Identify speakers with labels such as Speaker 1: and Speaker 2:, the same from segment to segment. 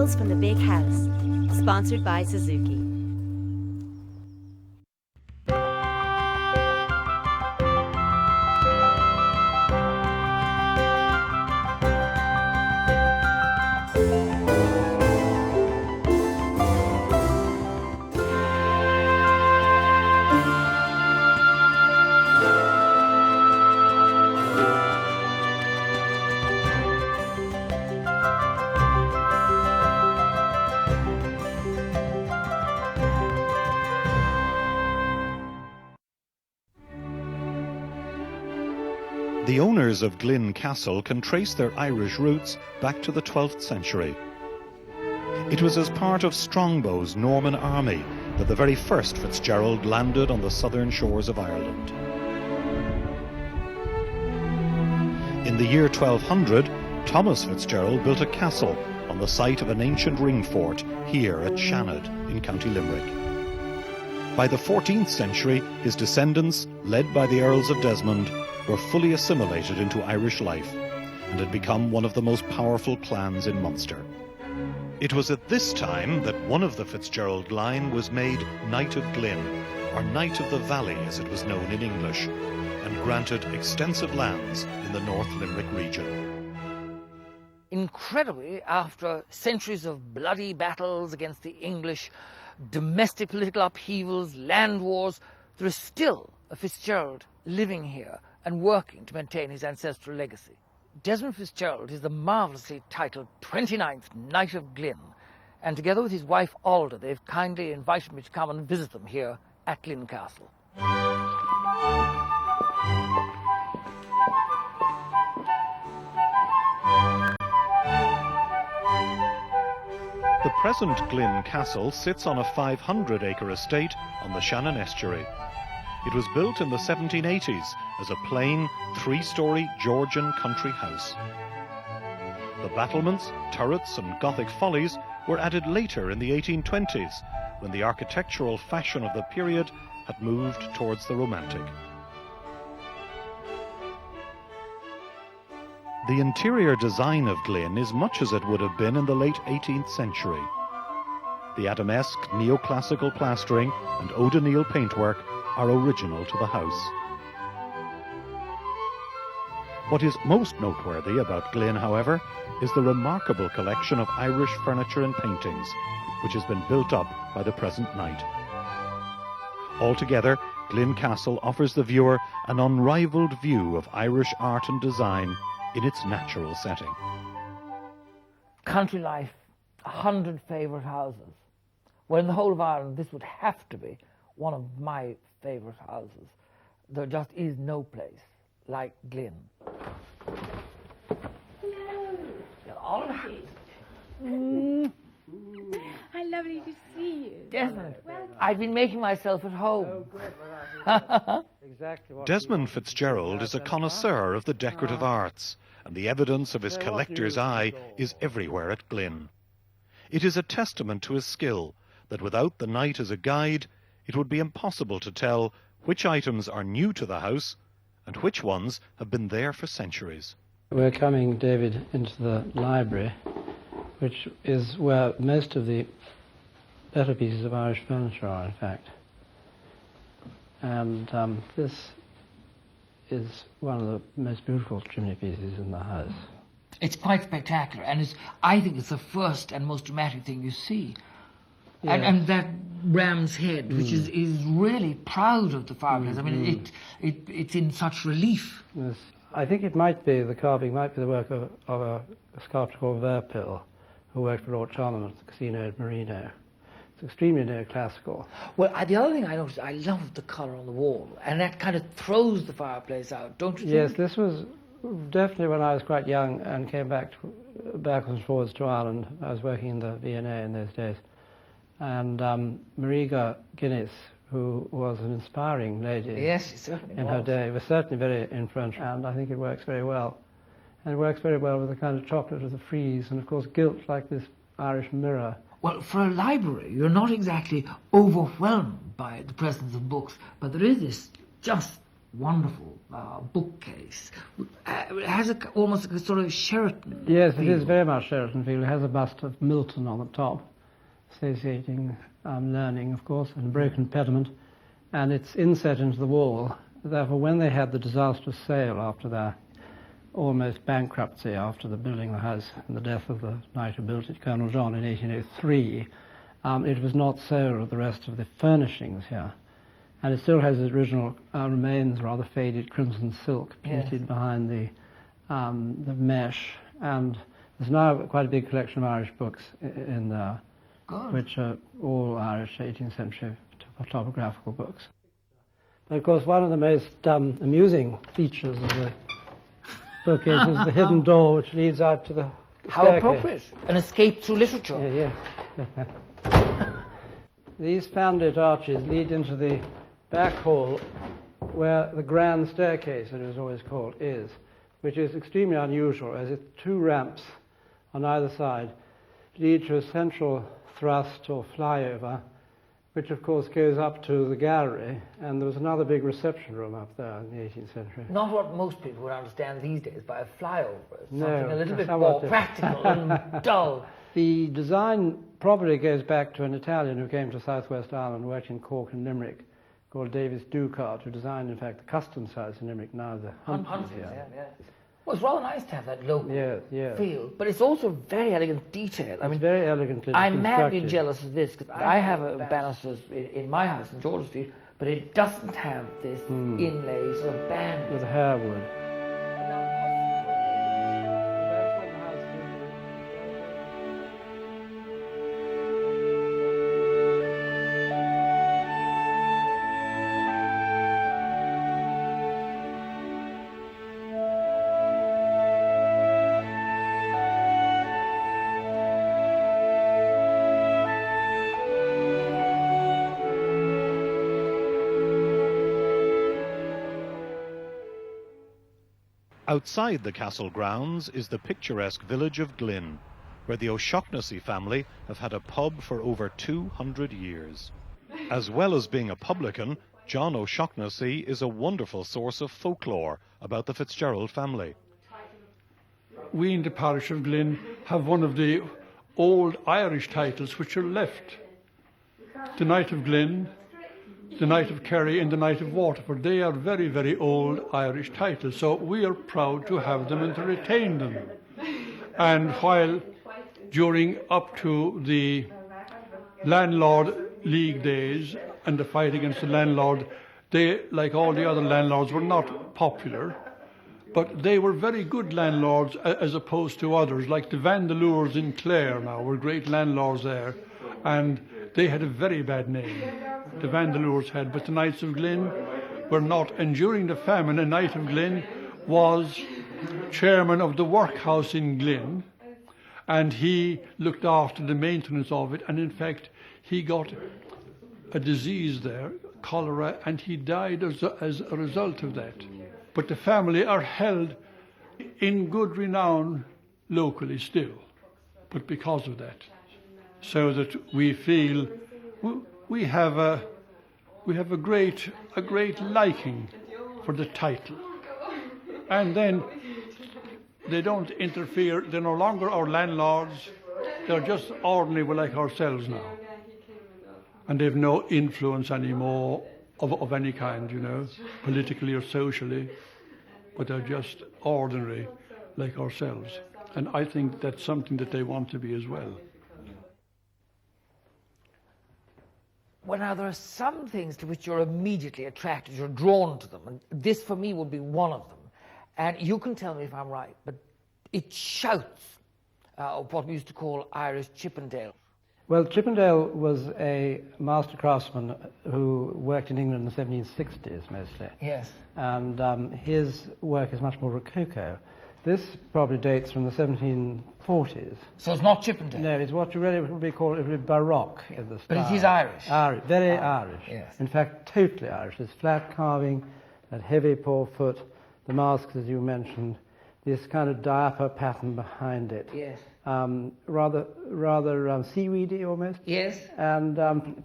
Speaker 1: Tales from the Big House, sponsored by Suzuki.
Speaker 2: The owners of Glin Castle can trace their Irish roots back to the 12th century. It was as part of Strongbow's Norman army that the very first Fitzgerald landed on the southern shores of Ireland. In the year 1200, Thomas Fitzgerald built a castle on the site of an ancient ring fort here at Shannon in County Limerick. By the 14th century, his descendants, led by the Earls of Desmond, were fully assimilated into Irish life and had become one of the most powerful clans in Munster. It was at this time that one of the Fitzgerald line was made Knight of Glin, or Knight of the Valley as it was known in English, and granted extensive lands in the North Limerick region.
Speaker 3: Incredibly, after centuries of bloody battles against the English, domestic political upheavals, land wars, there is still a Fitzgerald living here and working to maintain his ancestral legacy. Desmond Fitzgerald is the marvellously titled 29th Knight of Glin, and together with his wife Alda, they've kindly invited me to come and visit them here at Glin Castle.
Speaker 2: The present Glin Castle sits on a 500-acre estate on the Shannon estuary. It was built in the 1780s as a plain, three-storey Georgian country house. The battlements, turrets and Gothic follies were added later in the 1820s, when the architectural fashion of the period had moved towards the Romantic. The interior design of Glin is much as it would have been in the late 18th century. The Adamesque neoclassical plastering and O'Donnell paintwork are original to the house. What is most noteworthy about Glin, however, is the remarkable collection of Irish furniture and paintings, which has been built up by the present knight. Altogether, Glin Castle offers the viewer an unrivaled view of Irish art and design in its natural setting.
Speaker 3: Country life, 100 favourite houses. Well, in the whole of Ireland, this would have to be one of my favourite houses. There just is no place like Glin. All right.
Speaker 4: How lovely to see you.
Speaker 3: Desmond, I've been making myself at home.
Speaker 2: Desmond Fitzgerald is a connoisseur of the decorative arts, and the evidence of his collector's eye is everywhere at Glin. It is a testament to his skill that without the knight as a guide, it would be impossible to tell which items are new to the house and which ones have been there for centuries.
Speaker 5: We're coming, David, into the library, which is where most of the better pieces of Irish furniture are, in fact. And this is one of the most beautiful chimney pieces in the house.
Speaker 3: It's quite spectacular, and I think it's the first and most dramatic thing you see. Yes. And that ram's head, which is really proud of the fireplace. I mean, it's in such relief.
Speaker 5: Yes. I think it might be, the carving might be the work of a sculptor called Verpil, who worked for Lord Charlemont at the casino at Marino. It's extremely neoclassical.
Speaker 3: Well, the other thing I noticed, I love the colour on the wall, and that kind of throws the fireplace out, don't you think?
Speaker 5: Yes, this was definitely when I was quite young and came backwards and forwards to Ireland. I was working in the V&A in those days. And Mariga Guinness, who was an inspiring lady in her day, was certainly very influential, and I think it works very well. And it works very well with the kind of chocolate of the frieze, and of course gilt like this Irish mirror.
Speaker 3: Well, for a library, you're not exactly overwhelmed by the presence of books, but there is this just wonderful bookcase. It has almost a sort of Sheraton
Speaker 5: Yes,
Speaker 3: feel.
Speaker 5: it is very much Sheraton feel. It has a bust of Milton on the top, associating learning, of course, and a broken pediment, and it's inset into the wall. Therefore, when they had the disastrous sale after their almost bankruptcy after the building of the house and the death of the knight who built it, Colonel John, in 1803, it was not sold with the rest of the furnishings here. And it still has its original remains, rather faded crimson silk painted behind the mesh. And there's now quite a big collection of Irish books in there, which are all Irish 18th century topographical books. But of course, one of the most amusing features of the bookcase is the hidden door which leads out to the
Speaker 3: How
Speaker 5: staircase.
Speaker 3: appropriate. An escape through literature.
Speaker 5: Yeah. These fanlit arches lead into the back hall where the grand staircase, it is always called, is, which is extremely unusual, as it's two ramps on either side lead to a central thrust or flyover, which of course goes up to the gallery, and there was another big reception room up there in the 18th century.
Speaker 3: Not what most people would understand these days by a flyover. It's
Speaker 5: No,
Speaker 3: something a little bit
Speaker 5: somewhat
Speaker 3: more
Speaker 5: different.
Speaker 3: practical and dull.
Speaker 5: The design probably goes back to an Italian who came to Southwest Ireland, worked in Cork and Limerick, called Davis Ducart, who designed, in fact, the customs house in Limerick, now the Huntons here.
Speaker 3: Yeah. Well, it's rather nice to have that local
Speaker 5: Yes.
Speaker 3: feel, but it's also very elegant detail. I
Speaker 5: It's
Speaker 3: mean,
Speaker 5: very elegantly
Speaker 3: I'm madly
Speaker 5: constructed.
Speaker 3: jealous of this, because I have a banisters in my house in George Street, but it doesn't have this inlay sort of band.
Speaker 5: With hairwood.
Speaker 2: Outside the castle grounds is the picturesque village of Glin, where the O'Shaughnessy family have had a pub for over 200 years. As well as being a publican, John O'Shaughnessy is a wonderful source of folklore about the Fitzgerald family.
Speaker 6: We in the parish of Glin have one of the old Irish titles which are left. The Knight of Glin, the Knight of Kerry and the Knight of Waterford. They are very, very old Irish titles, so we are proud to have them and to retain them. And while during up to the landlord league days and the fight against the landlord, they, like all the other landlords, were not popular, but they were very good landlords as opposed to others, like the Vandeleurs in Clare now were great landlords there, and they had a very bad name. The Vandeleurs had, but the Knights of Glin were not. And during the famine, a Knight of Glin was chairman of the workhouse in Glin, and he looked after the maintenance of it, and in fact he got a disease there, cholera, and he died as a result of that. But the family are held in good renown locally still, but because of that. So that we feel we have a great liking for the title, and then they don't interfere. They're no longer our landlords. They're just ordinary, like ourselves now, and they've no influence anymore of any kind, you know, politically or socially. But they're just ordinary, like ourselves, and I think that's something that they want to be as well.
Speaker 3: Well, now, there are some things to which you're immediately attracted, you're drawn to them, and this, for me, would be one of them. And you can tell me if I'm right, but it shouts what we used to call Irish Chippendale.
Speaker 5: Well, Chippendale was a master craftsman who worked in England in the 1760s, mostly.
Speaker 3: Yes.
Speaker 5: And his work is much more Rococo. This probably dates from the 1740s.
Speaker 3: So it's not Chippendale?
Speaker 5: No, it's what you really would be called Baroque in the style.
Speaker 3: But it is Irish?
Speaker 5: Very Irish.
Speaker 3: Yes.
Speaker 5: In fact, totally Irish. There's flat carving, that heavy poor foot, the masks, as you mentioned, this kind of diaper pattern behind it.
Speaker 3: Yes.
Speaker 5: rather seaweedy almost.
Speaker 3: Yes.
Speaker 5: And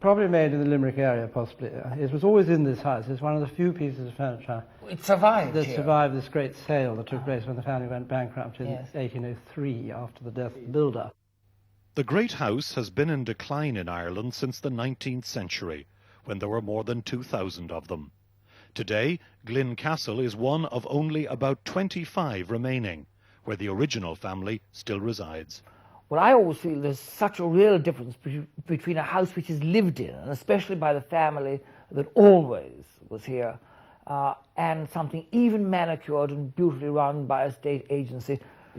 Speaker 5: probably made in the Limerick area, possibly. It was always in this house. It's one of the few pieces of furniture
Speaker 3: It survived
Speaker 5: that
Speaker 3: here.
Speaker 5: survived this great sale that took place when the family went bankrupt in
Speaker 3: Yes.
Speaker 5: 1803 after the death of the builder.
Speaker 2: The Great House has been in decline in Ireland since the 19th century, when there were more than 2,000 of them. Today, Glin Castle is one of only about 25 remaining, where the original family still resides.
Speaker 3: Well, I always feel there's such a real difference between a house which is lived in, and especially by the family that always was here, and something even manicured and beautifully run by a state agency,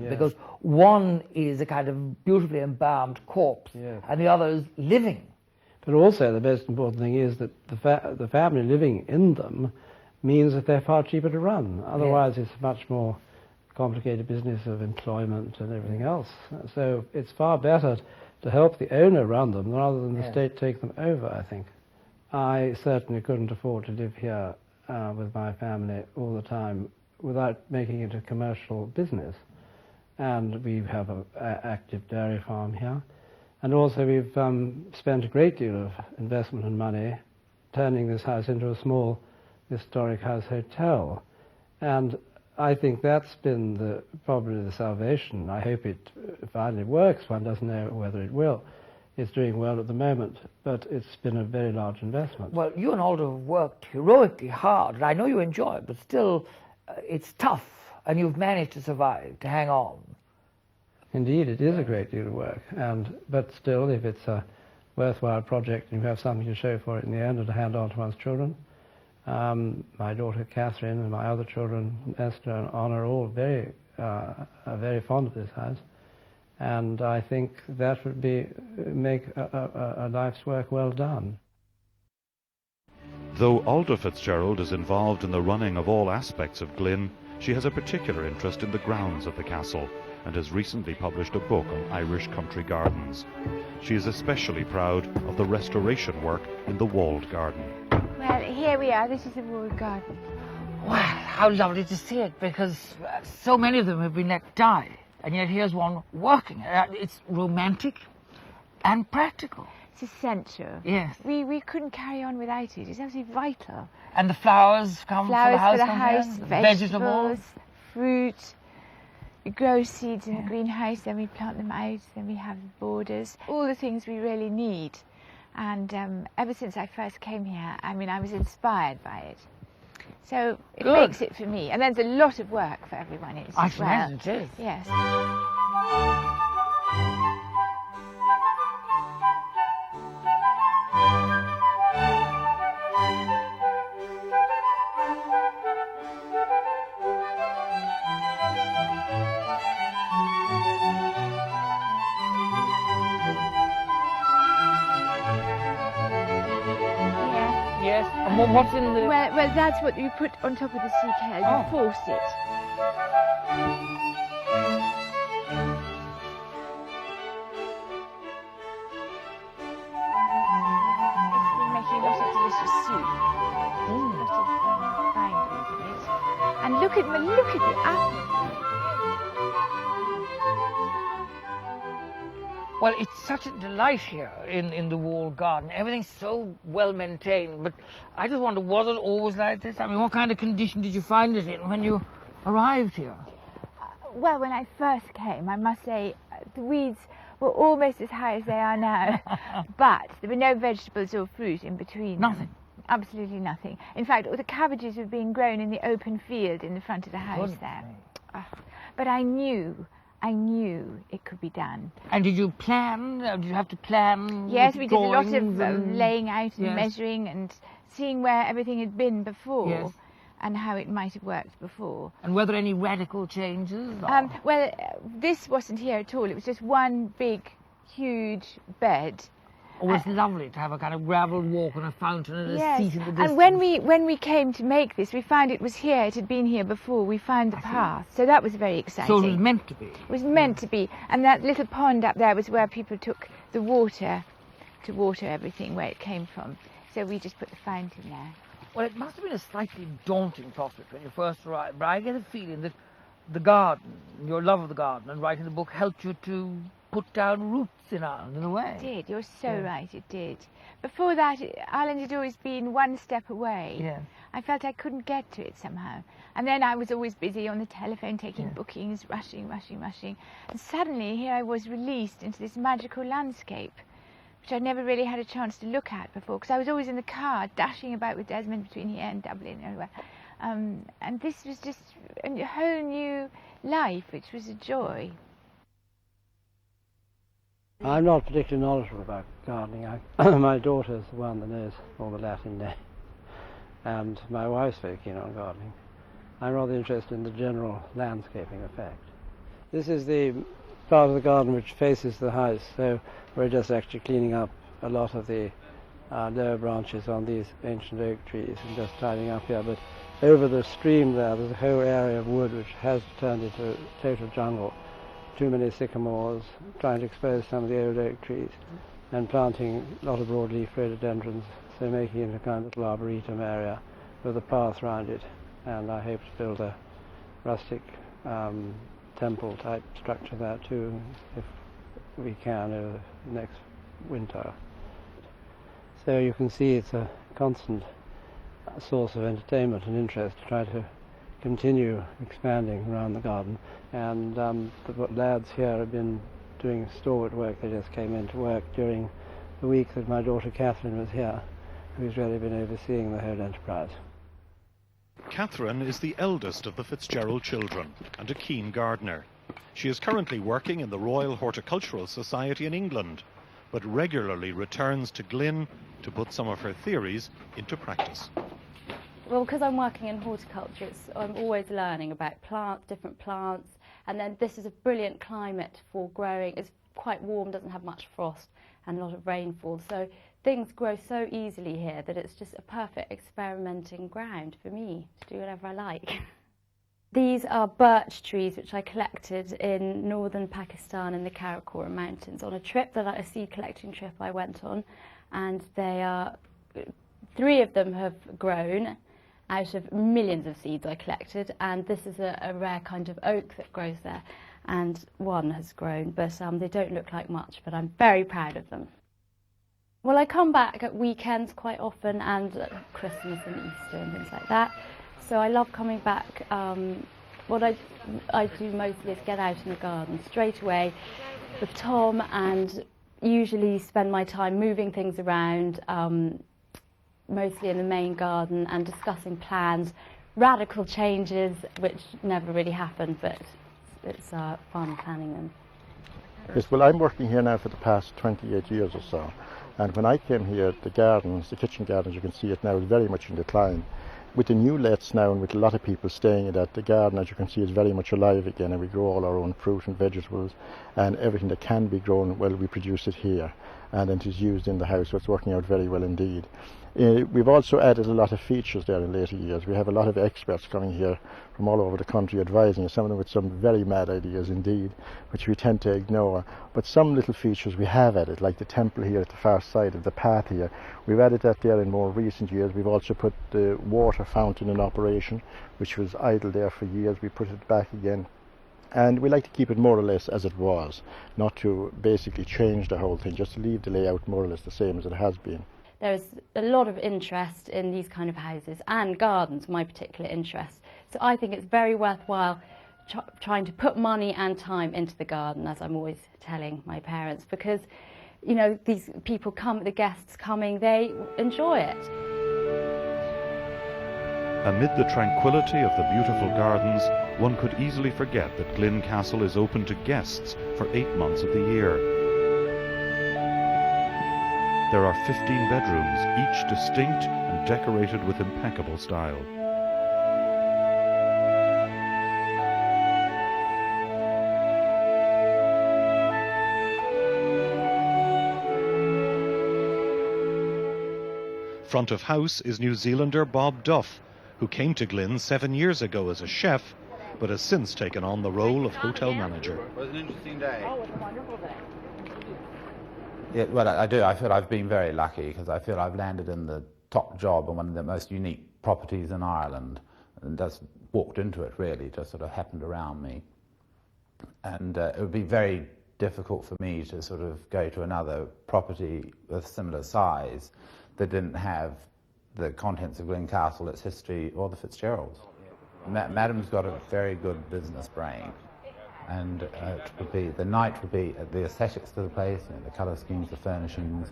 Speaker 3: because one is a kind of beautifully embalmed corpse, and the other is living.
Speaker 5: But also the most important thing is that the family living in them means that they're far cheaper to run. Otherwise it's a much more complicated business of employment and everything else. So it's far better to help the owner run them rather than the state take them over, I think. I certainly couldn't afford to live here with my family all the time without making it a commercial business. And we have an active dairy farm here. And also we've spent a great deal of investment and money turning this house into a small historic house hotel. And I think that's been probably the salvation. I hope it finally works. One doesn't know whether it will. It's doing well at the moment, but it's been a very large investment.
Speaker 3: Well, you and Aldo have worked heroically hard, and I know you enjoy it, but still, it's tough, and you've managed to survive, to hang on.
Speaker 5: Indeed, it is a great deal of work, but still, if it's a worthwhile project and you have something to show for it in the end and to hand on to one's children, my daughter Catherine and my other children, Esther and Anna, are all are very fond of this house, and I think that would make a life's work well done.
Speaker 2: Though Alda Fitzgerald is involved in the running of all aspects of Glin, she has a particular interest in the grounds of the castle, and has recently published a book on Irish country gardens. She is especially proud of the restoration work in the walled garden.
Speaker 4: Well, here we are. This is the walled garden.
Speaker 3: Wow, how lovely to see it, because so many of them have been let die, and yet here's one working. It's romantic and practical.
Speaker 4: It's essential.
Speaker 3: Yes.
Speaker 4: We couldn't carry on without it. It's absolutely vital.
Speaker 3: And the flowers come
Speaker 4: Flowers
Speaker 3: for
Speaker 4: for
Speaker 3: the
Speaker 4: the
Speaker 3: house,
Speaker 4: house,
Speaker 3: vegetables.
Speaker 4: fruit. We grow seeds in the greenhouse, then we plant them out, then we have borders. All the things we really need. And ever since I first came here, I mean, I was inspired by it. So it makes it for me. And there's a lot of work for everyone else as well.
Speaker 3: I imagine it is.
Speaker 4: Yes.
Speaker 3: Yes. And what's in the...
Speaker 4: Well, that's what you put on top of the sea kale. You force it. It's been making lots of delicious soup. Lots of vine greens in it. And look at the apple.
Speaker 3: Well, it's such a delight here in the walled garden. Everything's so well maintained, but I just wonder, was it always like this? I mean, what kind of condition did you find it in when you arrived here?
Speaker 4: Well, when I first came, I must say, the weeds were almost as high as they are now, but there were no vegetables or fruit in between.
Speaker 3: Nothing.
Speaker 4: Absolutely nothing. In fact, all the cabbages were being grown in the open field in the front of the house there. But I knew it could be done.
Speaker 3: And did you plan? Did you have to plan?
Speaker 4: Yes, we did a lot of
Speaker 3: and...
Speaker 4: laying out and measuring and seeing where everything had been before and how it might have worked before.
Speaker 3: And were there any radical changes?
Speaker 4: Well, this wasn't here at all. It was just one big, huge bed.
Speaker 3: Oh, it's lovely to have a kind of gravel walk and a fountain and a seat in the distance.
Speaker 4: And when we came to make this, we found it was here. It had been here before. We found the path, so that was very exciting.
Speaker 3: So it was meant to be.
Speaker 4: It was meant to be, and that little pond up there was where people took the water to water everything where it came from. So we just put the fountain there.
Speaker 3: Well, it must have been a slightly daunting prospect when you first arrived, but I get a feeling that the garden, your love of the garden and writing the book helped you to put down roots in Ireland in a way.
Speaker 4: It did, you're so right, it did. Before that, Ireland had always been one step away.
Speaker 3: Yeah.
Speaker 4: I felt I couldn't get to it somehow. And then I was always busy on the telephone taking bookings, rushing. And suddenly here I was released into this magical landscape, which I'd never really had a chance to look at before, because I was always in the car, dashing about with Desmond between here and Dublin and everywhere. And this was just a whole new life, which was a joy.
Speaker 5: I'm not particularly knowledgeable about gardening. My daughter's the one that knows all the Latin names, and my wife's very keen on gardening. I'm rather interested in the general landscaping effect. This is the part of the garden which faces the house, so we're just actually cleaning up a lot of the lower branches on these ancient oak trees and just tidying up here. But over the stream there's a whole area of wood which has turned into total jungle. Too many sycamores, trying to expose some of the old oak trees, and planting a lot of broadleaf rhododendrons, so making it a kind of little arboretum area with a path round it. And I hope to build a rustic temple type structure there too, if we can, over the next winter. So you can see it's a constant source of entertainment and interest to try to continue expanding around the garden. And the lads here have been doing stalwart work. They just came in to work during the week that my daughter Catherine was here, who's really been overseeing the whole enterprise.
Speaker 2: Catherine is the eldest of the Fitzgerald children and a keen gardener. She is currently working in the Royal Horticultural Society in England, but regularly returns to Glin to put some of her theories into practice.
Speaker 7: Well, because I'm working in horticulture, I'm always learning about different plants, and then this is a brilliant climate for growing. It's quite warm, doesn't have much frost and a lot of rainfall, so things grow so easily here that it's just a perfect experimenting ground for me to do whatever I like. These are birch trees which I collected in northern Pakistan in the Karakoram Mountains on a seed collecting trip I went on, and three of them have grown out of millions of seeds I collected, and this is a rare kind of oak that grows there, and one has grown, but they don't look like much, but I'm very proud of them. Well, I come back at weekends quite often, and Christmas and Easter and things like that, so I love coming back. What I do mostly is get out in the garden straight away with Tom, and usually spend my time moving things around, mostly in the main garden, and discussing plans, radical changes which never really happen, but it's fun planning them.
Speaker 8: Yes, well, I'm working here now for the past 28 years or so, and when I came here, the kitchen gardens, you can see it now, is very much in decline. With the new lets now, and with a lot of people staying in that, the garden, as you can see, is very much alive again, and we grow all our own fruit and vegetables, and everything that can be grown, well, we produce it here, and it is used in the house, so it's working out very well indeed. We've also added a lot of features there in later years. We have a lot of experts coming here from all over the country advising us, some of them with some very mad ideas indeed, which we tend to ignore. But some little features we have added, like the temple here at the far side of the path here. We've added that there in more recent years. We've also put the water fountain in operation, which was idle there for years. We put it back again. And we like to keep it more or less as it was, not to basically change the whole thing, just to leave the layout more or less the same as it has been.
Speaker 7: There's a lot of interest in these kind of houses, and gardens, my particular interest. So I think it's very worthwhile trying to put money and time into the garden, as I'm always telling my parents, because, you know, these people the guests coming, they enjoy it.
Speaker 2: Amid the tranquility of the beautiful gardens, one could easily forget that Glin Castle is open to guests for 8 months of the year. There are 15 bedrooms, each distinct and decorated with impeccable style. Front of house is New Zealander Bob Duff, who came to Glin 7 years ago as a chef, but has since taken on the role of hotel manager.
Speaker 9: It was an interesting day.
Speaker 7: Oh, it's a wonderful day.
Speaker 9: Yeah, well, I do. I feel I've been very lucky because I feel I've landed in the top job on one of the most unique properties in Ireland. and just walked into it really, just sort of happened around me. And it would be very difficult for me to sort of go to another property of similar size that didn't have the contents of Glin Castle, its history, or the Fitzgeralds. Madam's got a very good business brain, and it would be, the Knight would be the aesthetics of the place, you know, the colour schemes, the furnishings,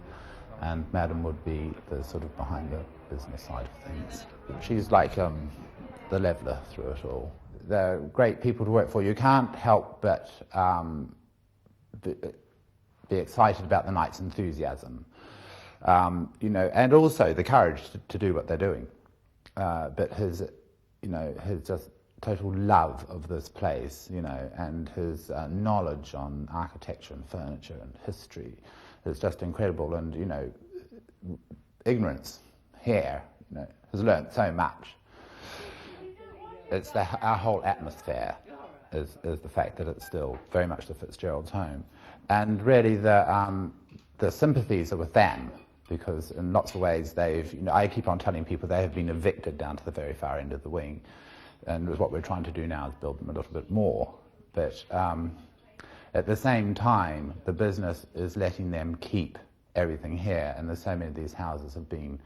Speaker 9: and Madam would be the sort of behind the business side of things. She's like the leveller through it all. They're great people to work for. You can't help but be excited about the Knight's enthusiasm, you know, and also the courage to do what they're doing. But his, you know, his just total love of this place, you know, and his knowledge on architecture and furniture and history is just incredible. And, you know, ignorance here, you know, has learnt so much. It's our whole atmosphere is the fact that it's still very much the Fitzgerald's home. And really the sympathies are with them, because in lots of ways they've, you know, I keep on telling people they have been evicted down to the very far end of the wing. And what we're trying to do now is build them a little bit more. But at the same time, the business is letting them keep everything here, and there's so many of these houses have been,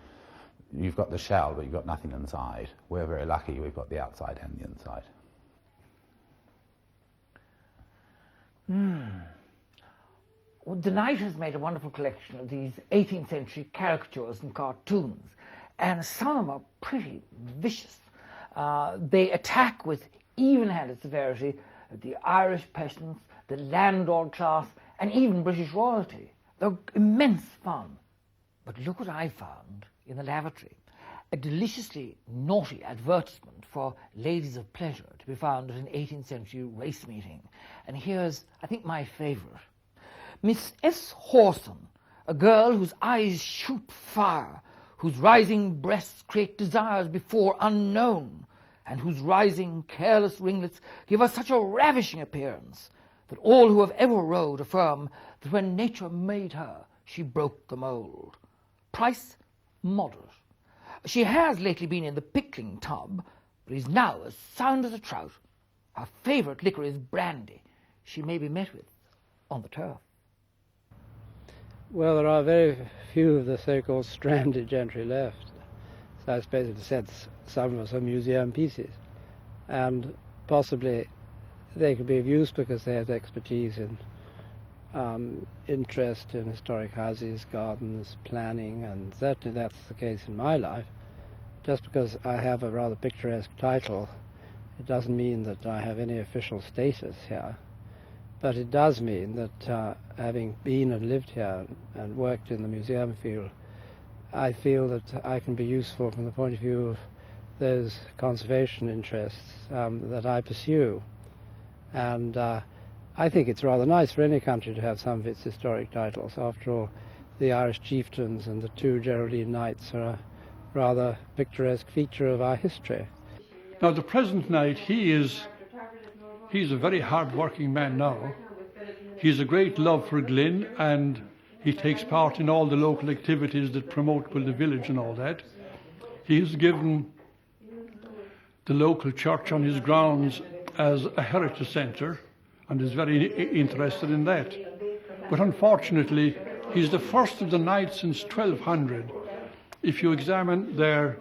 Speaker 9: you've got the shell, but you've got nothing inside. We're very lucky, we've got the outside and the inside.
Speaker 3: Well, the Knight has made a wonderful collection of these 18th century caricatures and cartoons, and some of them are pretty vicious. They attack with even-handed severity the Irish peasants, the landlord class, and even British royalty. They're immense fun. But look what I found in the lavatory. A deliciously naughty advertisement for ladies of pleasure to be found at an 18th century race meeting. And here's, I think, my favourite. Miss S. Hawson, a girl whose eyes shoot fire, whose rising breasts create desires before unknown, and whose rising, careless ringlets give her such a ravishing appearance that all who have ever rode affirm that when nature made her, she broke the mould. Price, moderate. She has lately been in the pickling tub, but is now as sound as a trout. Her favourite liquor is brandy. She may be met with on the turf.
Speaker 5: Well, there are very few of the so-called stranded gentry left. So I suppose in a sense some of us are museum pieces. And possibly they could be of use because they have expertise in interest in historic houses, gardens, planning, and certainly that's the case in my life. Just because I have a rather picturesque title, it doesn't mean that I have any official status here. But it does mean that having been and lived here and worked in the museum field, I feel that I can be useful from the point of view of those conservation interests that I pursue. And I think it's rather nice for any country to have some of its historic titles. After all, the Irish chieftains and the two Geraldine knights are a rather picturesque feature of our history.
Speaker 6: Now the present Knight, he's a very hard-working man now. He has a great love for Glin, and he takes part in all the local activities that promote the village and all that. He has given the local church on his grounds as a heritage centre and is very interested in that. But unfortunately, he's the first of the knights since 1200. If you examine their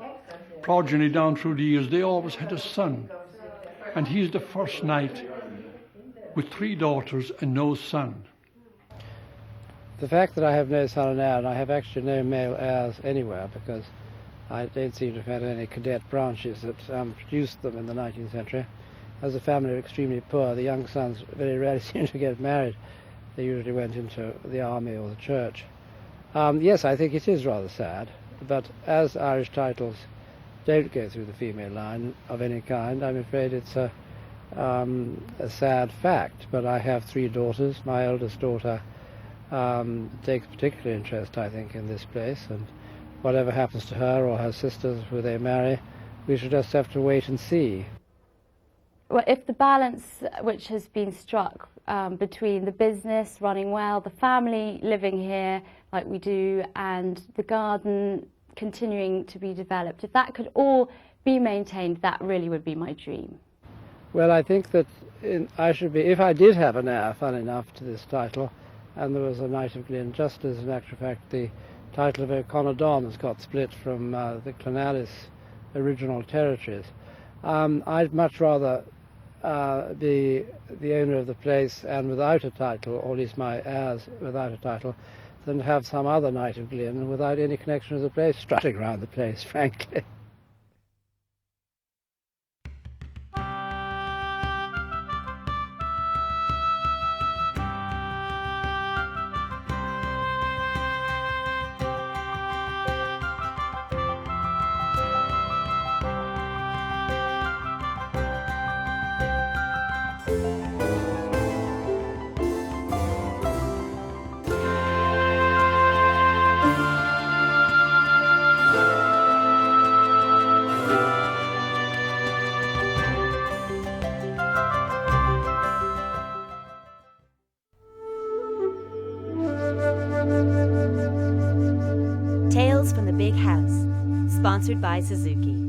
Speaker 6: progeny down through the years, they always had a son. And he's the first knight with 3 daughters and no son.
Speaker 5: The fact that I have no son and heir, and I have actually no male heirs anywhere, because I don't seem to have had any cadet branches that produced them in the 19th century. As the family are extremely poor, the young sons very rarely seem to get married. They usually went into the army or the church. Yes, I think it is rather sad, but as Irish titles don't go through the female line of any kind, I'm afraid it's a sad fact. But I have 3 daughters. My eldest daughter takes particular interest, I think, in this place, and whatever happens to her or her sisters, who they marry, we shall just have to wait and see.
Speaker 7: Well, if the balance which has been struck between the business running well, the family living here like we do, and the garden continuing to be developed, if that could all be maintained, that really would be my dream.
Speaker 5: Well, I think that I should be, if I did have an heir, fun enough, to this title, and there was a Knight of Glin, just as a matter of fact the title of O'Connor has got split from the Clonallis original territories, I'd much rather be the owner of the place and without a title, or at least my heirs without a title, than have some other Knight of Glin without any connection with the place strutting around the place, frankly.
Speaker 1: Tales from the Big House, sponsored by Suzuki.